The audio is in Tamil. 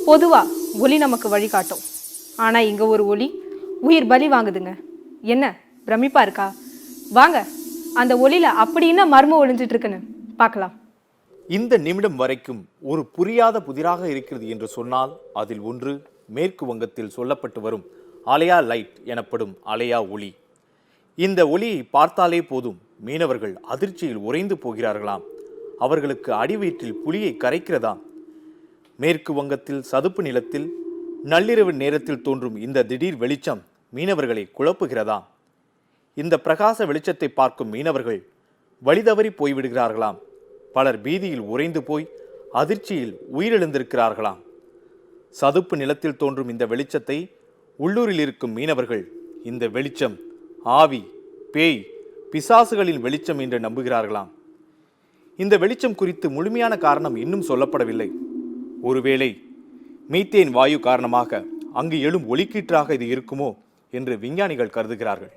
பொதுவா ஒலி நமக்கு வழிகாட்டும். ஆனா இங்க ஒரு ஒலி உயிர் பலி வாங்குதுங்க. என்ன பிரமிப்பா இருக்கா? வாங்க அந்த ஒலியில அப்படி என்ன மர்மம் ஒளிஞ்சிட்டு இருக்குன்னு பார்க்கலாம். இந்த நிமிடம் வரைக்கும் ஒரு புரியாத புதிராக இருக்கிறது என்று சொன்னால் அதில் ஒன்று மேற்கு வங்கத்தில் சொல்லப்பட்டு வரும் அலையா லைட் எனப்படும் அலையா ஒளி. இந்த ஒளியை பார்த்தாலே போதும் மீனவர்கள் அதிர்ச்சியில் உறைந்து போகிறார்களாம். அவர்களுக்கு அடிவயிற்றில் புலியை கரைக்கிறதாம். மேற்கு வங்கத்தில் சதுப்பு நிலத்தில் நள்ளிரவு நேரத்தில் தோன்றும் இந்த திடீர் வெளிச்சம் மீனவர்களை குழப்புகிறதாம். இந்த பிரகாச வெளிச்சத்தை பார்க்கும் மீனவர்கள் வழிதவறி போய்விடுகிறார்களாம். பலர் பீதியில் உறைந்து போய் அதிர்ச்சியில் உயிரிழந்திருக்கிறார்களாம். சதுப்பு நிலத்தில் தோன்றும் இந்த வெளிச்சத்தை உள்ளூரில் இருக்கும் மீனவர்கள் இந்த வெளிச்சம் ஆவி, பேய், பிசாசுகளின் வெளிச்சம் என்று நம்புகிறார்களாம். இந்த வெளிச்சம் குறித்து முழுமையான காரணம் இன்னும் சொல்லப்படவில்லை. ஒருவேளை மீத்தேன் வாயு காரணமாக அங்கு எழும் ஒளிக்கீற்றாக இது இருக்குமோ என்று விஞ்ஞானிகள் கருதுகிறார்கள்.